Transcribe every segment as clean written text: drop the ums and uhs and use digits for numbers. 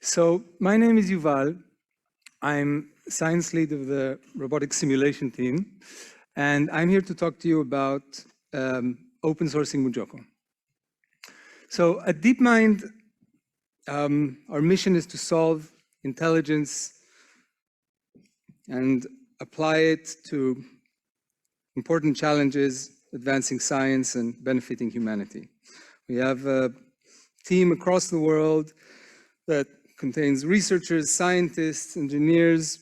So my name is Yuval. I'm science lead of the robotics simulation team, and I'm here to talk to you about open sourcing MuJoCo. So at DeepMind, our mission is to solve intelligence and apply it to important challenges, advancing science and benefiting humanity. We have a team across the world that contains researchers, scientists, engineers,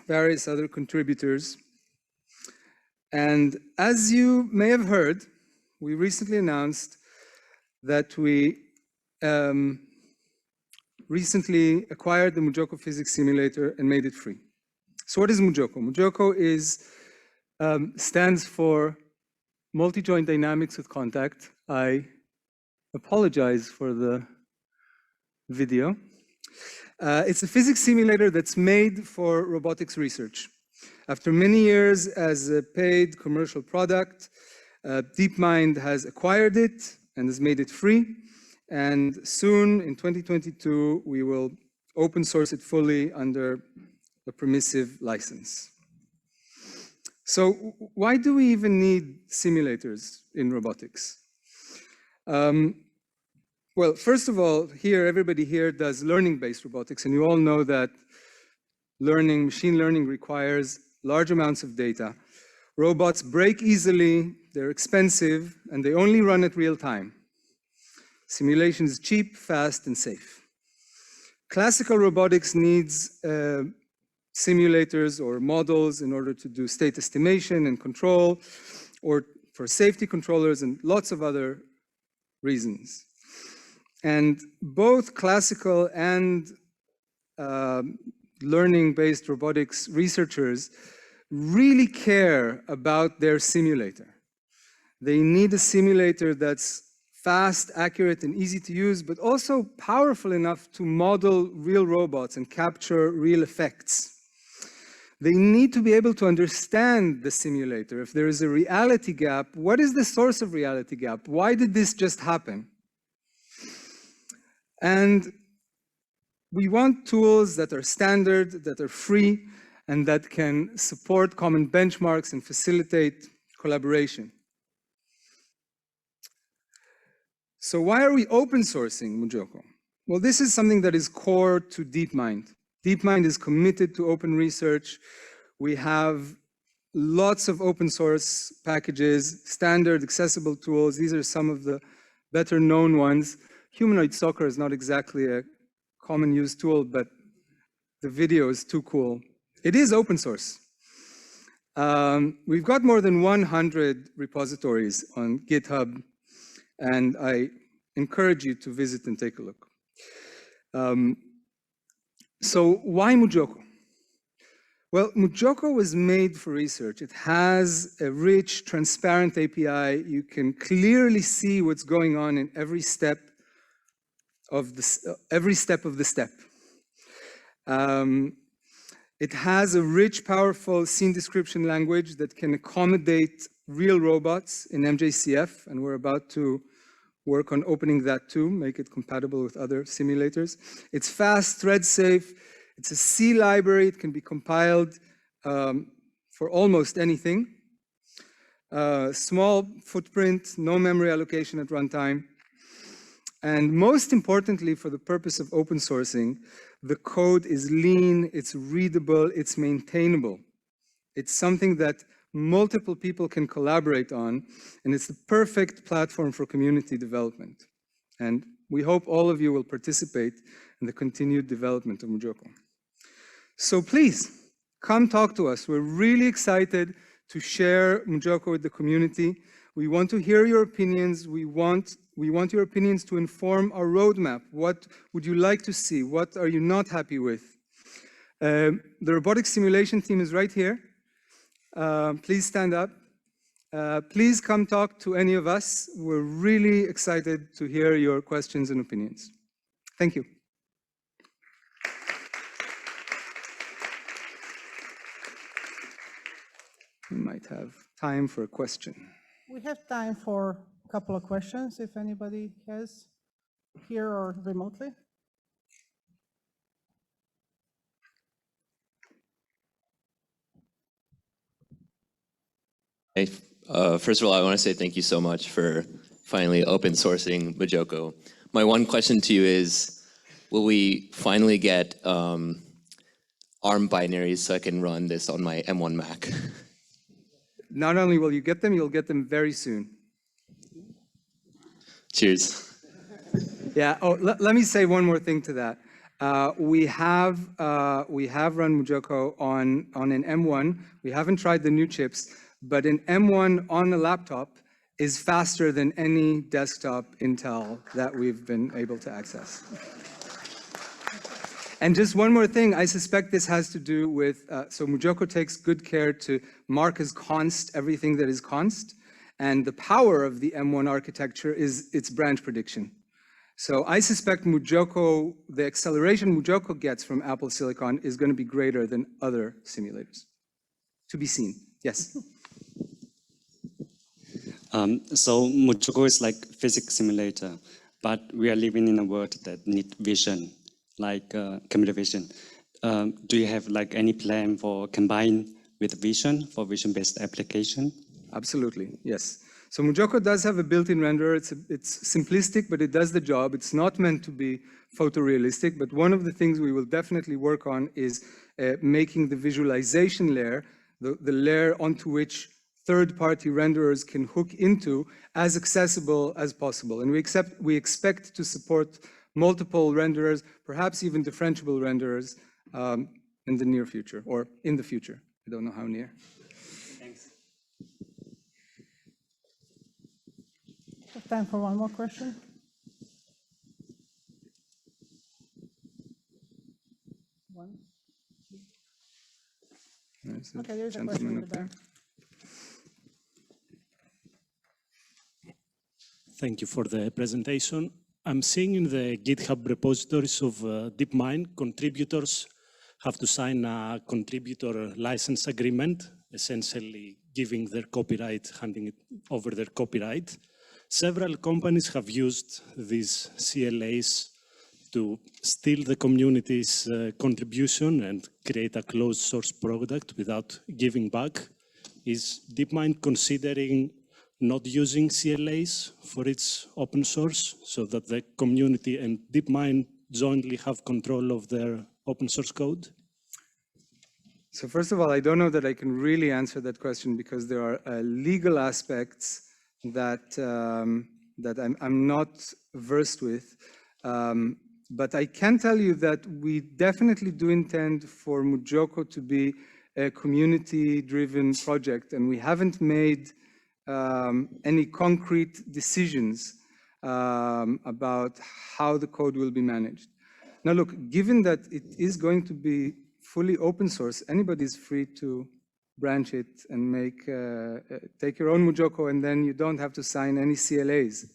various other contributors. And as you may have heard, we recently announced that we recently acquired the Mujoko physics simulator and made it free. So what is MuJoCo? MuJoCo stands for multi-joint dynamics with contact. I apologize for the video. It's a physics simulator that's made for robotics research. After many years as a paid commercial product, DeepMind has acquired it and has made it free. And soon, in 2022, we will open source it fully under a permissive license. So why do we even need simulators in robotics? Well, first of all, everybody here does learning-based robotics, and you all know that machine learning requires large amounts of data. Robots break easily, they're expensive, and they only run at real time. Simulation is cheap, fast, and safe. Classical robotics needs simulators or models in order to do state estimation and control, or for safety controllers and lots of other reasons. And both classical and learning-based robotics researchers really care about their simulator. They need a simulator that's fast, accurate, and easy to use, but also powerful enough to model real robots and capture real effects. They need to be able to understand the simulator. If there is a reality gap, what is the source of reality gap? Why did this just happen? And we want tools that are standard, that are free, and that can support common benchmarks and facilitate collaboration. So why are we open sourcing MuJoCo? Well, this is something that is core to DeepMind. DeepMind is committed to open research. We have lots of open source packages, standard accessible tools. These are some of the better known ones. Humanoid soccer is not exactly a common use tool, but the video is too cool. It is open source. We've got more than 100 repositories on GitHub, and I encourage you to visit and take a look. So why MuJoCo? Well, MuJoCo was made for research. It has a rich, transparent API. You can clearly see what's going on in every step of the step. It has a rich, powerful scene description language that can accommodate real robots in MJCF, and we're about to work on opening that too, make it compatible with other simulators. It's fast, thread safe. It's a C library. It can be compiled for almost anything. Small footprint, no memory allocation at runtime. And most importantly, for the purpose of open sourcing, the code is lean, it's readable, it's maintainable. It's something that multiple people can collaborate on, and it's the perfect platform for community development. And we hope all of you will participate in the continued development of MuJoCo. So please, come talk to us. We're really excited to share MuJoCo with the community. We want to hear your opinions. We want your opinions to inform our roadmap. What would you like to see? What are you not happy with? The robotics simulation team is right here. Please stand up. Please come talk to any of us. We're really excited to hear your questions and opinions. Thank you. We might have time for a question. We have time for a couple of questions, if anybody has, here or remotely. First of all, I want to say thank you so much for finally open sourcing MuJoCo. My one question to you is, will we finally get ARM binaries so I can run this on my M1 Mac? Not only will you get them, you'll get them very soon. Cheers. Yeah. Oh, let me say one more thing to that. We have run MuJoCo on an M1. We haven't tried the new chips, but an M1 on a laptop is faster than any desktop Intel that we've been able to access. And just one more thing, I suspect this has to do with, so MuJoCo takes good care to mark as const everything that is const, and the power of the M1 architecture is its branch prediction. So I suspect MuJoCo, the acceleration MuJoCo gets from Apple Silicon is going to be greater than other simulators. To be seen. Yes? So MuJoCo is like physics simulator, but we are living in a world that needs vision, like computer vision. Do you have like any plan for combine with vision for vision-based application? Absolutely, yes. So MuJoCo does have a built-in renderer. It's simplistic, but it does the job. It's not meant to be photorealistic, but one of the things we will definitely work on is making the visualization layer, the layer onto which third-party renderers can hook into, as accessible as possible. And we expect to support multiple renderers, perhaps even differentiable renderers in the near future, or in the future. I don't know how near. Thanks. We have time for one more question. One. Okay, there's a question in the back. Thank you for the presentation. I'm seeing in the GitHub repositories of DeepMind, contributors have to sign a contributor license agreement, essentially giving their copyright, handing it over their copyright. Several companies have used these CLAs to steal the community's contribution and create a closed source product without giving back. Is DeepMind considering not using CLAs for its open source so that the community and DeepMind jointly have control of their open source code? So first of all, I don't know that I can really answer that question because there are legal aspects that I'm not versed with. But I can tell you that we definitely do intend for MuJoCo to be a community-driven project, and we haven't made any concrete decisions about how the code will be managed. Now look, given that it is going to be fully open source, anybody's free to branch it and take your own MuJoCo, and then you don't have to sign any CLAs.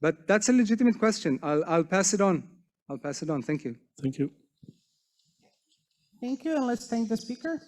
But that's a legitimate question. I'll pass it on. I'll pass it on. Thank you. Thank you. Thank you, and let's thank the speaker.